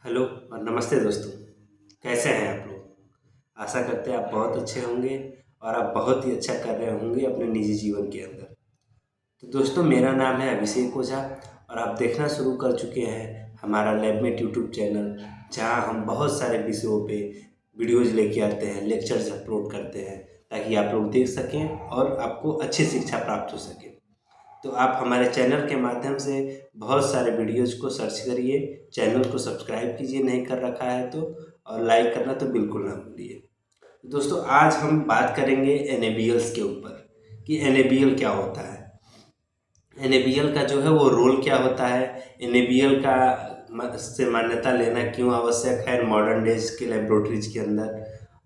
Hello और नमस्ते दोस्तों। कैसे हैं आप लोग? आशा करते हैं आप बहुत अच्छे होंगे और आप बहुत ही अच्छा कर रहे होंगे अपने निजी जीवन के अंदर। तो दोस्तों, मेरा नाम है अभिषेक ओझा और आप देखना शुरू कर चुके हैं हमारा लैबमेट यूट्यूब चैनल, जहां हम बहुत सारे विषयों पे वीडियोज़ लेके आते हैं, लेक्चर्स अपलोड करते हैं, ताकि आप लोग देख सकें और आपको अच्छी शिक्षा प्राप्त हो सके। तो आप हमारे चैनल के माध्यम से बहुत सारे वीडियोज़ को सर्च करिए, चैनल को सब्सक्राइब कीजिए नहीं कर रखा है तो, और लाइक करना तो बिल्कुल ना भूलिए। दोस्तों, आज हम बात करेंगे एनएबीएल्स के ऊपर कि एनएबीएल क्या होता है, एनएबीएल का जो है वो रोल क्या होता है, एनएबीएल का से मान्यता लेना क्यों आवश्यक है मॉडर्न डेज के लेबोरेटरीज के अंदर,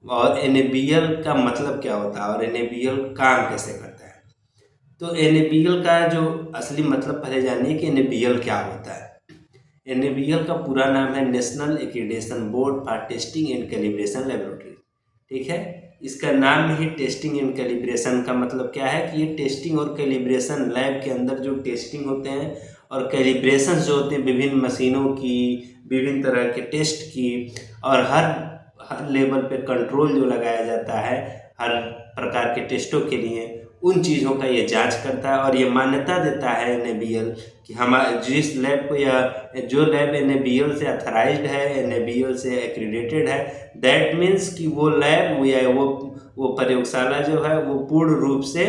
और एनएबीएल का मतलब क्या होता है और एनएबीएल काम कैसे करता है। तो एनएबीएल का जो असली मतलब पहले जानिए कि एनएबीएल क्या होता है। एनएबीएल का पूरा नाम है national accreditation board for testing and calibration laboratory. ठीक है, इसका नाम ही टेस्टिंग एंड कैलिब्रेशन का मतलब क्या है कि ये टेस्टिंग और कैलिब्रेशन लैब के अंदर जो टेस्टिंग होते हैं और कैलिब्रेशन जो होते हैं विभिन्न मशीनों की, विभिन्न तरह के टेस्ट की, और हर लेवल पे कंट्रोल जो लगाया जाता है हर प्रकार के टेस्टों के लिए, उन चीज़ों का ये जांच करता है और ये मान्यता देता है एनएबीएल कि हमारे जिस लैब को या जो लैब एनएबीएल से अथराइज्ड है, एनएबीएल से एक्रीडेटेड है, दैट मीन्स कि वो लैब या वो प्रयोगशाला जो है वो पूर्ण रूप से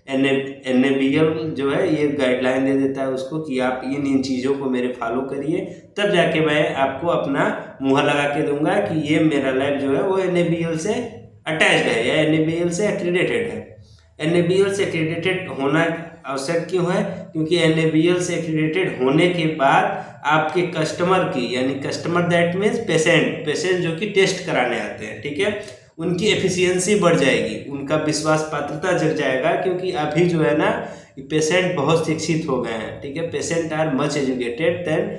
एनएबीएल जो है ये गाइडलाइन दे देता है उसको कि आप इन चीज़ों को मेरे फॉलो करिए, तब जाके मैं आपको अपना मुहर लगा के दूंगा कि ये मेरा लैब जो है वो एनएबीएल से अटैच्ड है या एनएबीएल से एक्रीडेटेड है। एनएबीएल से एक्रीडेटेड होना आवश्यक क्यों है? क्योंकि एनएबीएल से एक्रीडेटेड होने के बाद आपके कस्टमर की, यानी कस्टमर दैट मीन्स पेशेंट जो कि टेस्ट कराने आते हैं, ठीक है, उनकी एफिशिएंसी बढ़ जाएगी, उनका विश्वास पात्रता जग जाएगा। क्योंकि अभी जो है ना पेशेंट बहुत शिक्षित हो गए हैं, ठीक है, patients are much educated than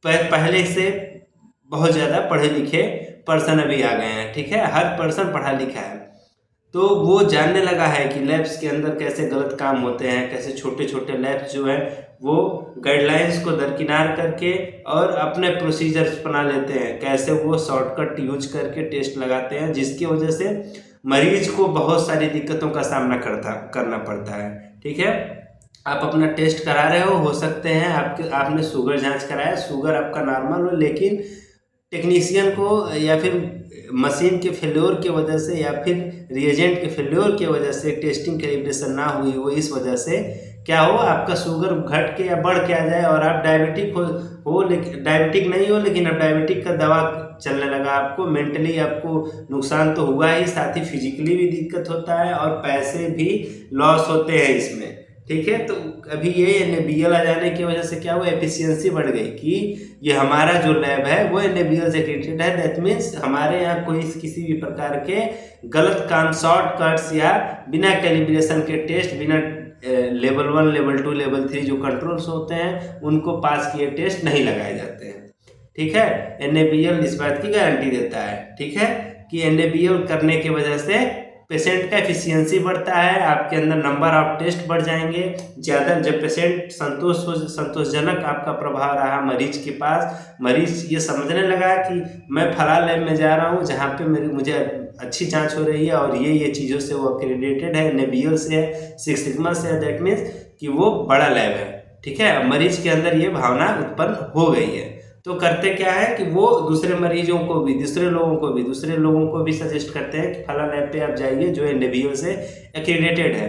पहले से बहुत ज़्यादा पढ़े लिखे पर्सन अभी आ गए हैं, ठीक है, हर पर्सन पढ़ा लिखा है, तो वो जानने लगा है कि लैब्स के अंदर कैसे गलत काम होते हैं, कैसे छोटे छोटे लैब्स जो है वो गाइडलाइंस को दरकिनार करके और अपने प्रोसीजर्स बना लेते हैं, कैसे वो शॉर्टकट यूज करके टेस्ट लगाते हैं, जिसकी वजह से मरीज को बहुत सारी दिक्कतों का सामना करना पड़ता है। ठीक है, आप अपना टेस्ट करा रहे हो सकते हैं आपने शुगर जांच कराया, शुगर आपका नॉर्मल हो, लेकिन टेक्नीशियन को या फिर मशीन के फेल्योर की वजह से या फिर रिएजेंट के फेल्योर की वजह से टेस्टिंग कैलिब्रेशन ना हुई हो, इस वजह से क्या हो आपका शुगर घट के या बढ़ के आ जाए और आप डायबिटिक हो लेकिन डायबिटिक नहीं हो, लेकिन अब डायबिटिक का दवा चलने लगा, आपको मेंटली आपको नुकसान तो हुआ ही, साथ ही फिजिकली भी दिक्कत होता है और पैसे भी लॉस होते हैं इसमें। ठीक है, तो अभी ये एनएबीएल आ जाने की वजह से क्या हुआ, एफिशिएंसी बढ़ गई कि ये हमारा जो लैब है वो एनएबीएल से एक्रेडिटेड है। दैट मीन्स हमारे यहाँ कोई किसी भी प्रकार के गलत काम, शॉर्टकट्स या बिना कैलिब्रेशन के टेस्ट, बिना लेवल 1, लेवल 2, लेवल 3 जो कंट्रोल्स होते हैं उनको पास किए टेस्ट नहीं लगाए जाते हैं। ठीक है, एनएबीएल इस बात की गारंटी देता है, ठीक है, कि एनएबीएल करने की वजह से पेशेंट का एफिशिएंसी बढ़ता है, आपके अंदर नंबर ऑफ टेस्ट बढ़ जाएंगे ज़्यादा। जब पेशेंट संतोषजनक आपका प्रभाव रहा मरीज के पास, मरीज ये समझने लगा कि मैं फला लैब में जा रहा हूँ जहाँ पे मुझे अच्छी जांच हो रही है और ये चीज़ों से वो एक्रेडिटेड है, एनएबीएल से है, सिक्स सिग्मा से है, दैट मीन्स कि वो बड़ा लैब है। ठीक है, मरीज के अंदर ये भावना उत्पन्न हो गई है, तो करते क्या है कि वो दूसरे मरीजों को भी, दूसरे लोगों को भी सजेस्ट करते हैं कि फला लैब पे आप जाइए जो एनएबीएल से एक्रेडिटेड है।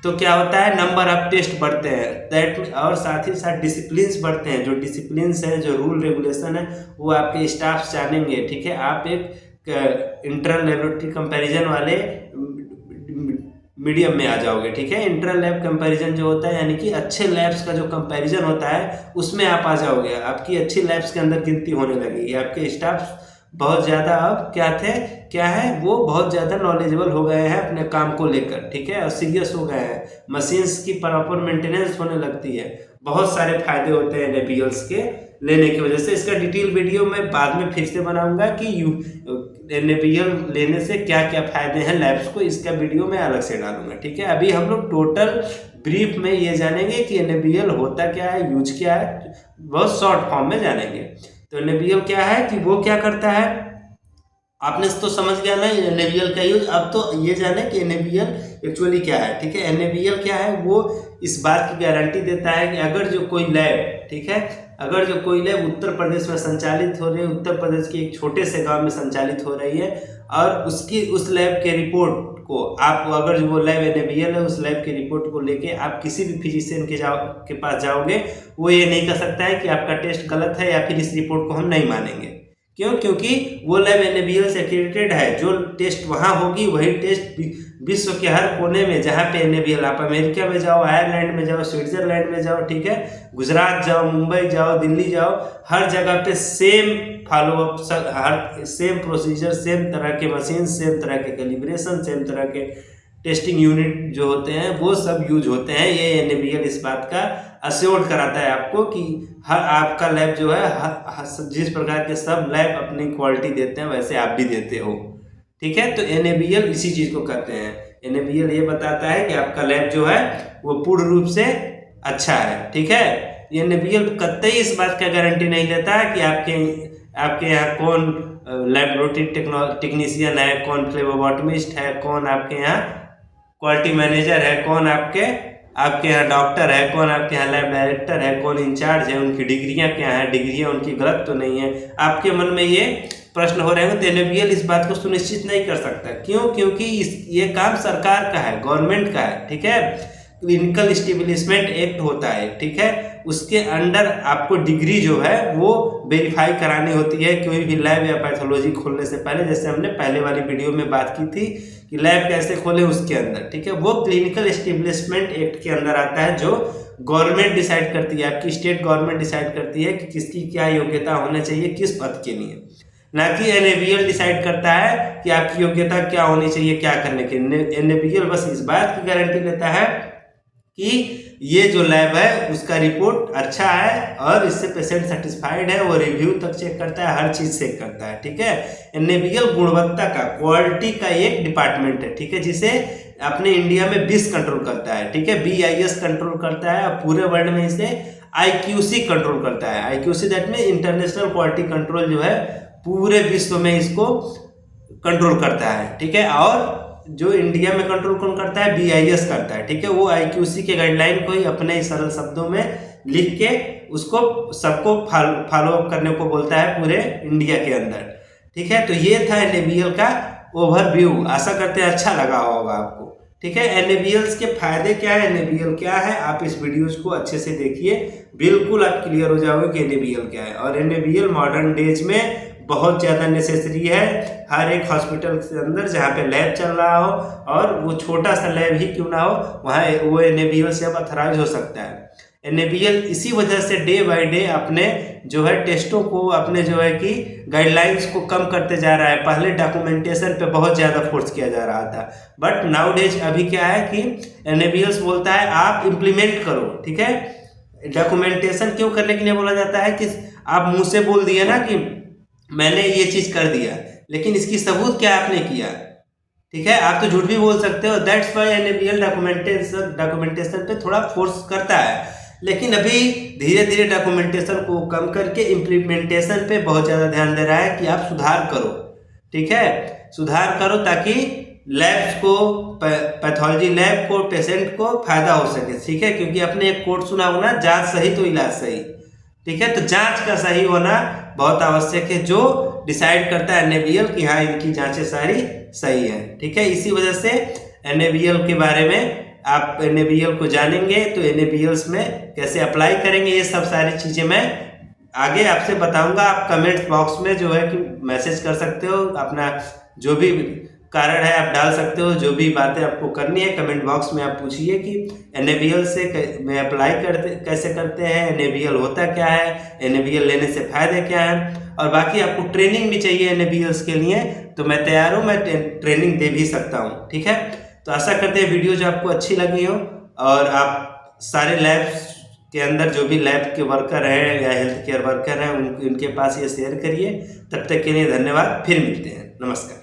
तो क्या होता है, नंबर ऑफ टेस्ट बढ़ते हैं, दैट, और साथ ही साथ डिसिप्लिन्स बढ़ते हैं। जो डिसिप्लिन्स है, जो रूल रेगुलेशन है, वो आपके स्टाफ जानेंगे। ठीक है, आप एक इंटर लेबोरेटरी कंपैरिजन वाले मीडियम में आ जाओगे। ठीक है, इंटर लैब कंपैरिजन जो होता है, यानी कि अच्छे लैब्स का जो कंपैरिजन होता है उसमें आप आ जाओगे, आपकी अच्छी लैब्स के अंदर गिनती होने लगेगी, आपके स्टाफ बहुत ज़्यादा अब क्या है वो बहुत ज़्यादा नॉलेजेबल हो गए हैं अपने काम को लेकर। ठीक है, और सीरियस हो गए हैं, मशीन्स की प्रॉपर मेंटेनेंस होने लगती है, बहुत सारे फायदे होते हैं एनएबीएल्स के लेने की वजह से। इसका डिटेल वीडियो मैं बाद में फिर से बनाऊंगा कि एनएबीएल लेने से क्या क्या फायदे हैं लैब्स को, इसका वीडियो मैं अलग से डालूंगा। ठीक है, अभी हम लोग टोटल ब्रीफ में ये जानेंगे कि एनएबीएल होता क्या है, यूज क्या है, बहुत शॉर्ट फॉर्म में जानेंगे। तो NaBeal क्या है कि वो क्या करता है, आपने तो समझ गया ना NaBeal का यूज। अब तो ये जाने कि NaBeal एक्चुअली क्या है। ठीक है, NaBeal क्या है, वो इस बात की गारंटी देता है कि अगर जो कोई लैब, ठीक है, अगर जो कोई लैब उत्तर प्रदेश में संचालित हो रही है, उत्तर प्रदेश के एक छोटे से गांव में संचालित हो रही है, और उस लैब के रिपोर्ट को आप, अगर जो वो लैब NaBeal है, उस लैब की रिपोर्ट को लेके आप किसी भी फिजिशियन के पास जाओगे, वो ये नहीं कर सकता है कि आपका टेस्ट गलत है या फिर इस रिपोर्ट को हम नहीं मानेंगे। क्यों? क्योंकि वो लैब NaBeal से एक्रेडिटेड है। जो टेस्ट वहाँ होगी वही टेस्ट विश्व के हर कोने में, जहाँ पे NaBeal, आप अमेरिका में जाओ, आयरलैंड में जाओ, स्विट्जरलैंड में जाओ, ठीक है, गुजरात जाओ, मुंबई जाओ, दिल्ली जाओ, हर जगह पे सेम फॉलोअप, हर सेम प्रोसीजर, सेम तरह के मशीन, सेम तरह के कैलिब्रेशन, सेम तरह के टेस्टिंग यूनिट जो होते हैं वो सब यूज होते हैं। ये NaBeal इस बात का अश्योर कराता है आपको कि हर आपका लैब जो है, जिस प्रकार के सब लैब अपनी क्वालिटी देते हैं वैसे आप भी देते हो। ठीक है, तो NaBeal इसी चीज़ को करते हैं। NaBeal ये बताता है कि आपका लैब जो है वो पूर्ण रूप से अच्छा है। ठीक है, NaBeal कतई इस बात का गारंटी नहीं देता है कि आपके यहाँ कौन लैबोरेटरी टेक्नीशियन है, कौन फ्लेबोटॉमिस्ट है, कौन आपके यहाँ क्वालिटी मैनेजर है, कौन आपके यहाँ डॉक्टर है, कौन आपके यहाँ लैब डायरेक्टर है, कौन इंचार्ज है, उनकी डिग्रियाँ क्या हैं, डिग्रियाँ उनकी गलत तो नहीं है। आपके मन में ये प्रश्न हो रहे हैं, तो NaBeal इस बात को सुनिश्चित नहीं कर सकता। क्यों? क्योंकि ये काम सरकार का है, गवर्नमेंट का है। ठीक है, क्लिनिकल इस्टेब्लिशमेंट एक्ट होता है, ठीक है, उसके अंडर आपको डिग्री जो है वो वेरीफाई करानी होती है कोई भी लैब या पैथोलॉजी खोलने से पहले। जैसे हमने पहले वाली वीडियो में बात की थी कि लैब कैसे खोले उसके अंदर, ठीक है, वो क्लिनिकल इस्टेब्लिशमेंट एक्ट के अंदर आता है, जो गवर्नमेंट डिसाइड करती है, आपकी स्टेट गवर्नमेंट डिसाइड करती है कि किसकी क्या योग्यता होनी चाहिए किस पद के लिए, ना कि NaBeal डिसाइड करता है कि आपकी योग्यता क्या होनी चाहिए क्या करने के। NaBeal बस इस बात की गारंटी लेता है कि ये जो लैब है उसका रिपोर्ट अच्छा है और इससे पेशेंट सेटिस्फाइड है, वो रिव्यू तक चेक करता है, हर चीज़ चेक करता है। ठीक है, NaBeal गुणवत्ता का, क्वालिटी का एक डिपार्टमेंट है, ठीक है, जिसे अपने इंडिया में BIS कंट्रोल करता है, ठीक है, BIS कंट्रोल करता है, और पूरे वर्ल्ड में इसे IQC कंट्रोल करता है। IQC that mean international quality control जो है पूरे विश्व में इसको कंट्रोल करता है। ठीक है, और जो इंडिया में कंट्रोल कौन करता है, BIS करता है। ठीक है, वो IQC के गाइडलाइन को ही अपने सरल शब्दों में लिख के उसको सबको फॉलो अप करने को बोलता है पूरे इंडिया के अंदर। ठीक है, तो ये था NaBeal का ओवरव्यू। आशा करते हैं अच्छा लगा होगा आपको। ठीक है, NaBeal के फायदे क्या है, NaBeal क्या है, आप इस वीडियोज को अच्छे से देखिए, बिल्कुल आप क्लियर हो जाओगे कि NaBeal क्या है। और NaBeal मॉडर्न डेज में बहुत ज़्यादा नेसेसरी है हर एक हॉस्पिटल के अंदर जहाँ पे लैब चल रहा हो, और वो छोटा सा लैब ही क्यों ना हो, वहाँ वो NaBeal से अब अथराइज हो सकता है। NaBeal इसी वजह से डे बाय डे अपने जो है टेस्टों को, अपने जो है कि गाइडलाइंस को कम करते जा रहा है। पहले डॉक्यूमेंटेशन पे बहुत ज़्यादा फोर्स किया जा रहा था, बट नाउ डेज अभी क्या है कि NaBeal बोलता है आप इम्प्लीमेंट करो। ठीक है, डॉक्यूमेंटेशन क्यों करने के लिए बोला जाता है कि आप मुँह से बोल दिए ना कि मैंने ये चीज़ कर दिया, लेकिन इसकी सबूत क्या आपने किया। ठीक है, आप तो झूठ भी बोल सकते हो। दैट्स वाई NaBeal डॉक्यूमेंटेशन पे थोड़ा फोर्स करता है, लेकिन अभी धीरे धीरे डॉक्यूमेंटेशन को कम करके इम्प्लीमेंटेशन पे बहुत ज़्यादा ध्यान दे रहा है कि आप सुधार करो। ठीक है, सुधार करो ताकि लैब्स को, पैथोलॉजी लैब को, पेशेंट को फायदा हो सके। ठीक है, क्योंकि आपने एक कोट सुना होना, जांच सही तो इलाज सही। ठीक है, तो जांच का सही होना बहुत आवश्यक है, जो डिसाइड करता है NaBeal कि हाँ इनकी जांचें सारी सही है। ठीक है, इसी वजह से NaBeal के बारे में आप NaBeal को जानेंगे तो NaBeal में कैसे अप्लाई करेंगे, ये सब सारी चीज़ें मैं आगे आपसे बताऊंगा। आप कमेंट बॉक्स में जो है कि मैसेज कर सकते हो, अपना जो भी कारण है आप डाल सकते हो, जो भी बातें आपको करनी है कमेंट बॉक्स में आप पूछिए कि NaBeal से में अप्लाई कैसे करते हैं, NaBeal होता क्या है, NaBeal लेने से फायदे क्या हैं, और बाकी आपको ट्रेनिंग भी चाहिए NaBeal के लिए तो मैं तैयार हूँ, मैं ट्रेनिंग दे भी सकता हूँ। ठीक है, तो आशा करते हैं वीडियो जो आपको अच्छी लगी हो, और आप सारे लैब्स के अंदर जो भी लैब के वर्कर हैं या हेल्थ केयर वर्कर हैं उनके पास ये शेयर करिए। तब तक के लिए धन्यवाद, फिर मिलते हैं, नमस्कार।